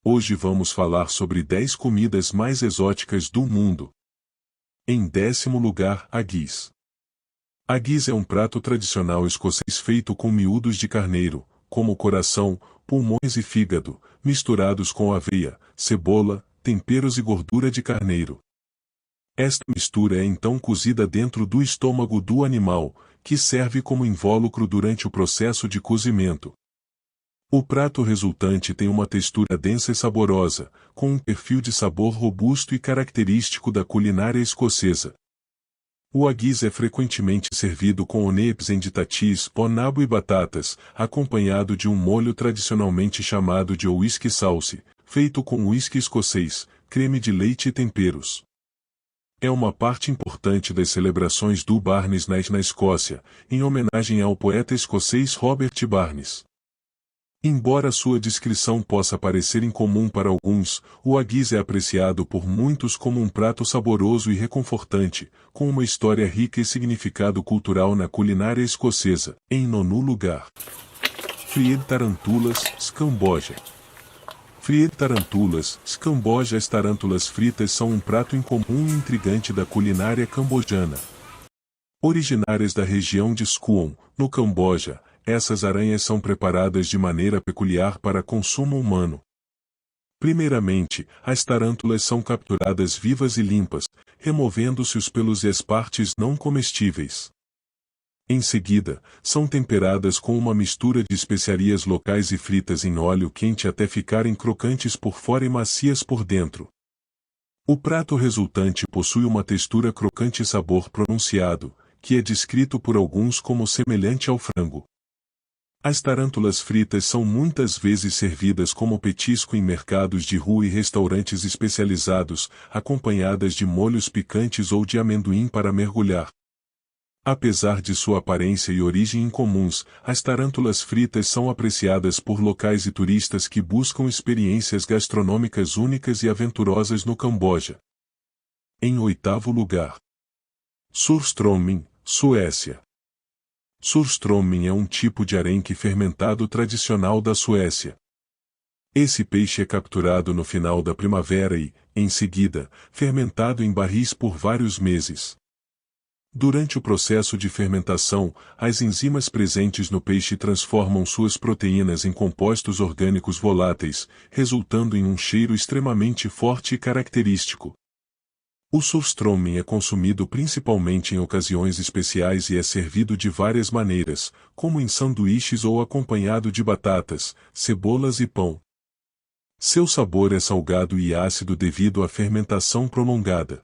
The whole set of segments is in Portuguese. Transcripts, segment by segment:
Hoje vamos falar sobre 10 comidas mais exóticas do mundo. Em 10º lugar, haggis. Haggis é um prato tradicional escocês feito com miúdos de carneiro, como coração, pulmões e fígado, misturados com aveia, cebola, temperos e gordura de carneiro. Esta mistura é então cozida dentro do estômago do animal, que serve como invólucro durante o processo de cozimento. O prato resultante tem uma textura densa e saborosa, com um perfil de sabor robusto e característico da culinária escocesa. O haggis é frequentemente servido com onapes em tatis, pó nabo e batatas, acompanhado de um molho tradicionalmente chamado de whisky sauce, feito com whisky escocês, creme de leite e temperos. É uma parte importante das celebrações do Barnes Night na Escócia, em homenagem ao poeta escocês Robert Barnes. Embora sua descrição possa parecer incomum para alguns, o haggis é apreciado por muitos como um prato saboroso e reconfortante, com uma história rica e significado cultural na culinária escocesa. Em 9º lugar, fried tarantulas, Camboja. Fried tarantulas, Camboja. As tarântulas fritas são um prato incomum e intrigante da culinária cambojana. Originárias da região de Skuon, no Camboja, essas aranhas são preparadas de maneira peculiar para consumo humano. Primeiramente, as tarântulas são capturadas vivas e limpas, removendo-se os pelos e as partes não comestíveis. Em seguida, são temperadas com uma mistura de especiarias locais e fritas em óleo quente até ficarem crocantes por fora e macias por dentro. O prato resultante possui uma textura crocante e sabor pronunciado, que é descrito por alguns como semelhante ao frango. As tarântulas fritas são muitas vezes servidas como petisco em mercados de rua e restaurantes especializados, acompanhadas de molhos picantes ou de amendoim para mergulhar. Apesar de sua aparência e origem incomuns, as tarântulas fritas são apreciadas por locais e turistas que buscam experiências gastronômicas únicas e aventurosas no Camboja. Em 8º lugar, surströmming, Suécia. Surströmming é um tipo de arenque fermentado tradicional da Suécia. Esse peixe é capturado no final da primavera e, em seguida, fermentado em barris por vários meses. Durante o processo de fermentação, as enzimas presentes no peixe transformam suas proteínas em compostos orgânicos voláteis, resultando em um cheiro extremamente forte e característico. O surströmming é consumido principalmente em ocasiões especiais e é servido de várias maneiras, como em sanduíches ou acompanhado de batatas, cebolas e pão. Seu sabor é salgado e ácido devido à fermentação prolongada.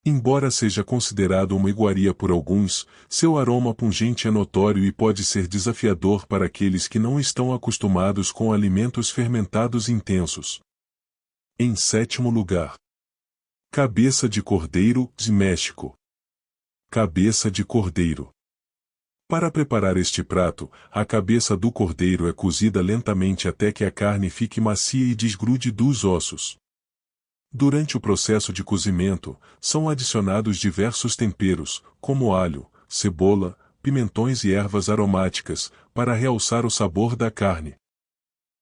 Embora seja considerado uma iguaria por alguns, seu aroma pungente é notório e pode ser desafiador para aqueles que não estão acostumados com alimentos fermentados intensos. Em 7º lugar, cabeça de cordeiro, de México. Cabeça de cordeiro. Para preparar este prato, a cabeça do cordeiro é cozida lentamente até que a carne fique macia e desgrude dos ossos. Durante o processo de cozimento, são adicionados diversos temperos, como alho, cebola, pimentões e ervas aromáticas, para realçar o sabor da carne.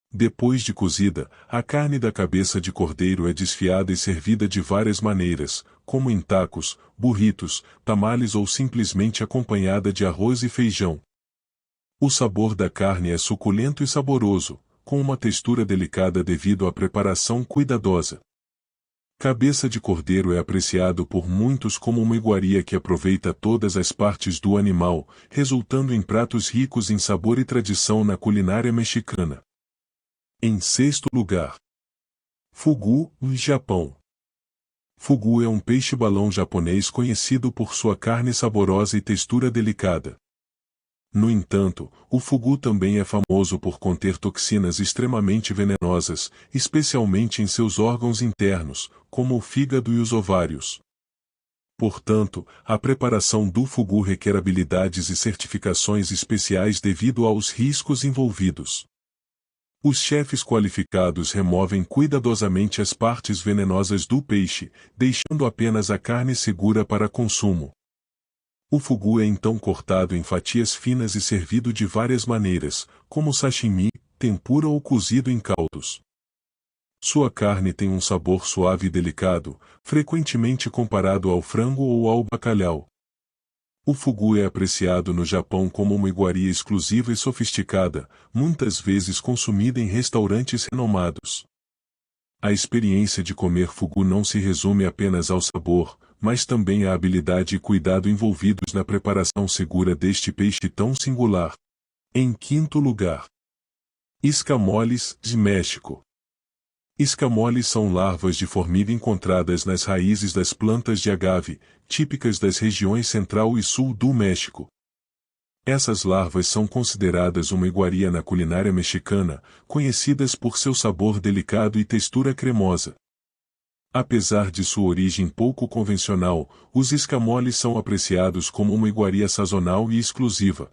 Depois de cozida, a carne da cabeça de cordeiro é desfiada e servida de várias maneiras, como em tacos, burritos, tamales ou simplesmente acompanhada de arroz e feijão. O sabor da carne é suculento e saboroso, com uma textura delicada devido à preparação cuidadosa. Cabeça de cordeiro é apreciado por muitos como uma iguaria que aproveita todas as partes do animal, resultando em pratos ricos em sabor e tradição na culinária mexicana. Em 6º lugar, fugu, Japão. Fugu é um peixe-balão japonês conhecido por sua carne saborosa e textura delicada. No entanto, o fugu também é famoso por conter toxinas extremamente venenosas, especialmente em seus órgãos internos, como o fígado e os ovários. Portanto, a preparação do fugu requer habilidades e certificações especiais devido aos riscos envolvidos. Os chefes qualificados removem cuidadosamente as partes venenosas do peixe, deixando apenas a carne segura para consumo. O fugu é então cortado em fatias finas e servido de várias maneiras, como sashimi, tempura ou cozido em caldos. Sua carne tem um sabor suave e delicado, frequentemente comparado ao frango ou ao bacalhau. O fugu é apreciado no Japão como uma iguaria exclusiva e sofisticada, muitas vezes consumida em restaurantes renomados. A experiência de comer fugu não se resume apenas ao sabor, mas também à habilidade e cuidado envolvidos na preparação segura deste peixe tão singular. Em quinto lugar, escamoles, de México. Escamoles são larvas de formiga encontradas nas raízes das plantas de agave, típicas das regiões central e sul do México. Essas larvas são consideradas uma iguaria na culinária mexicana, conhecidas por seu sabor delicado e textura cremosa. Apesar de sua origem pouco convencional, os escamoles são apreciados como uma iguaria sazonal e exclusiva.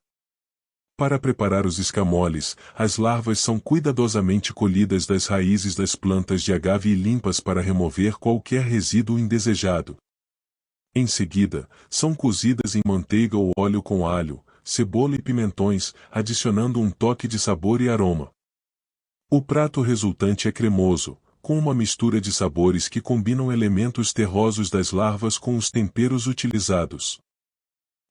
Para preparar os escamoles, as larvas são cuidadosamente colhidas das raízes das plantas de agave e limpas para remover qualquer resíduo indesejado. Em seguida, são cozidas em manteiga ou óleo com alho, cebola e pimentões, adicionando um toque de sabor e aroma. O prato resultante é cremoso, com uma mistura de sabores que combinam elementos terrosos das larvas com os temperos utilizados.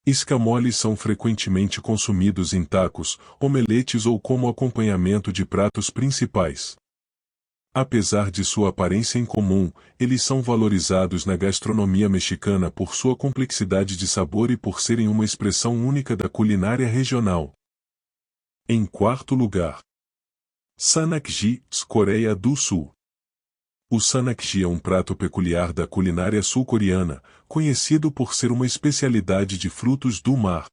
Escamoles são frequentemente consumidos em tacos, omeletes ou como acompanhamento de pratos principais. Apesar de sua aparência incomum, eles são valorizados na gastronomia mexicana por sua complexidade de sabor e por serem uma expressão única da culinária regional. Em quarto lugar, Sanakji, Coreia do Sul. O Sanakji é um prato peculiar da culinária sul-coreana, conhecido por ser uma especialidade de frutos do mar.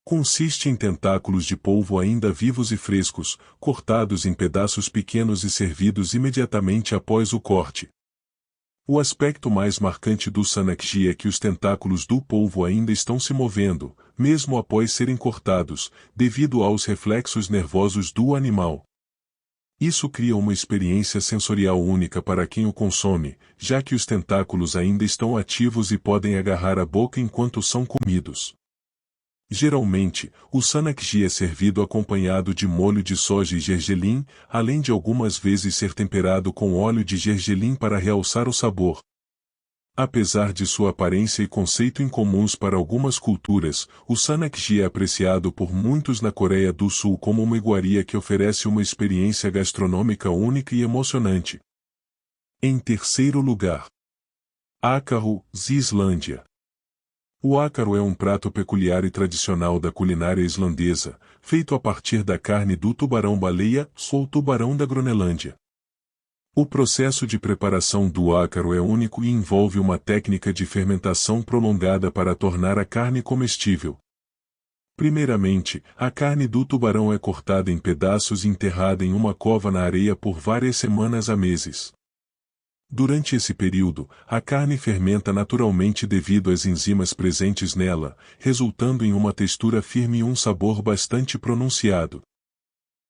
Consiste em tentáculos de polvo ainda vivos e frescos, cortados em pedaços pequenos e servidos imediatamente após o corte. O aspecto mais marcante do Sanakji é que os tentáculos do polvo ainda estão se movendo, mesmo após serem cortados, devido aos reflexos nervosos do animal. Isso cria uma experiência sensorial única para quem o consome, já que os tentáculos ainda estão ativos e podem agarrar a boca enquanto são comidos. Geralmente, o Sanakji é servido acompanhado de molho de soja e gergelim, além de algumas vezes ser temperado com óleo de gergelim para realçar o sabor. Apesar de sua aparência e conceito incomuns para algumas culturas, o Sanakji é apreciado por muitos na Coreia do Sul como uma iguaria que oferece uma experiência gastronômica única e emocionante. Em terceiro lugar, ácaro, Islândia. O ácaro é um prato peculiar e tradicional da culinária islandesa, feito a partir da carne do tubarão-baleia, ou tubarão da Groenlândia. O processo de preparação do ácaro é único e envolve uma técnica de fermentação prolongada para tornar a carne comestível. Primeiramente, a carne do tubarão é cortada em pedaços e enterrada em uma cova na areia por várias semanas a meses. Durante esse período, a carne fermenta naturalmente devido às enzimas presentes nela, resultando em uma textura firme e um sabor bastante pronunciado.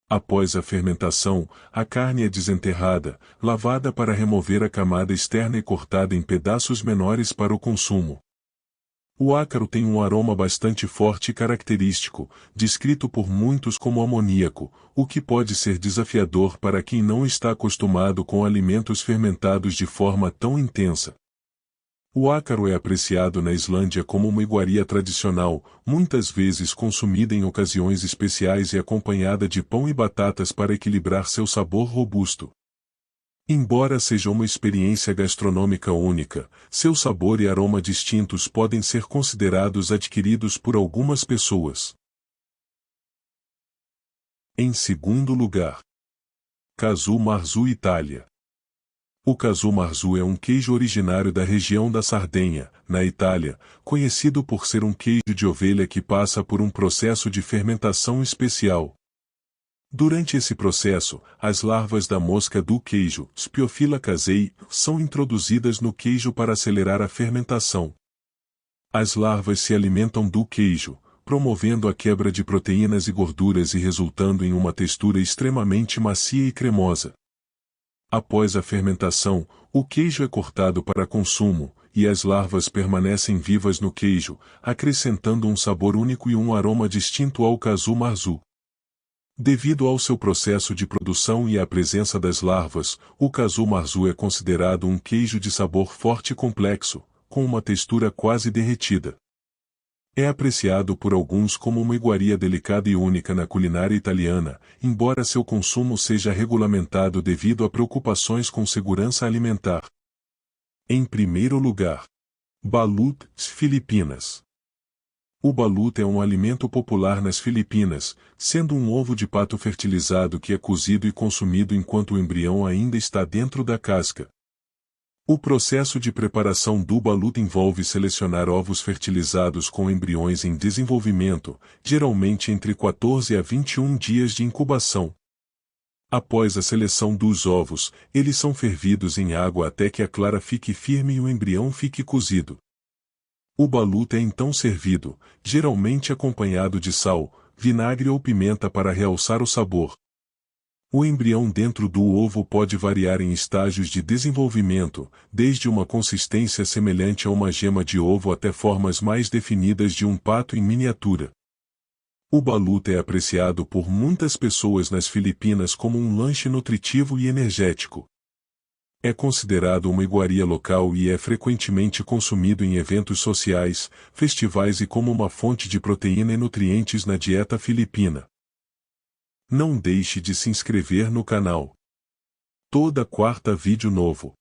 Após a fermentação, a carne é desenterrada, lavada para remover a camada externa e cortada em pedaços menores para o consumo. O ácaro tem um aroma bastante forte e característico, descrito por muitos como amoníaco, o que pode ser desafiador para quem não está acostumado com alimentos fermentados de forma tão intensa. O ácaro é apreciado na Islândia como uma iguaria tradicional, muitas vezes consumida em ocasiões especiais e acompanhada de pão e batatas para equilibrar seu sabor robusto. Embora seja uma experiência gastronômica única, seu sabor e aroma distintos podem ser considerados adquiridos por algumas pessoas. Em segundo lugar, Casu Marzu, Itália. O Casu Marzu é um queijo originário da região da Sardenha, na Itália, conhecido por ser um queijo de ovelha que passa por um processo de fermentação especial. Durante esse processo, as larvas da mosca do queijo, Spiophila casei, são introduzidas no queijo para acelerar a fermentação. As larvas se alimentam do queijo, promovendo a quebra de proteínas e gorduras e resultando em uma textura extremamente macia e cremosa. Após a fermentação, o queijo é cortado para consumo, e as larvas permanecem vivas no queijo, acrescentando um sabor único e um aroma distinto ao Casu Marzu. Devido ao seu processo de produção e à presença das larvas, o casu marzu é considerado um queijo de sabor forte e complexo, com uma textura quase derretida. É apreciado por alguns como uma iguaria delicada e única na culinária italiana, embora seu consumo seja regulamentado devido a preocupações com segurança alimentar. Em primeiro lugar, balut, Filipinas. O balut é um alimento popular nas Filipinas, sendo um ovo de pato fertilizado que é cozido e consumido enquanto o embrião ainda está dentro da casca. O processo de preparação do balut envolve selecionar ovos fertilizados com embriões em desenvolvimento, geralmente entre 14 a 21 dias de incubação. Após a seleção dos ovos, eles são fervidos em água até que a clara fique firme e o embrião fique cozido. O balut é então servido, geralmente acompanhado de sal, vinagre ou pimenta para realçar o sabor. O embrião dentro do ovo pode variar em estágios de desenvolvimento, desde uma consistência semelhante a uma gema de ovo até formas mais definidas de um pato em miniatura. O balut é apreciado por muitas pessoas nas Filipinas como um lanche nutritivo e energético. É considerado uma iguaria local e é frequentemente consumido em eventos sociais, festivais e como uma fonte de proteína e nutrientes na dieta filipina. Não deixe de se inscrever no canal. Toda quarta vídeo novo.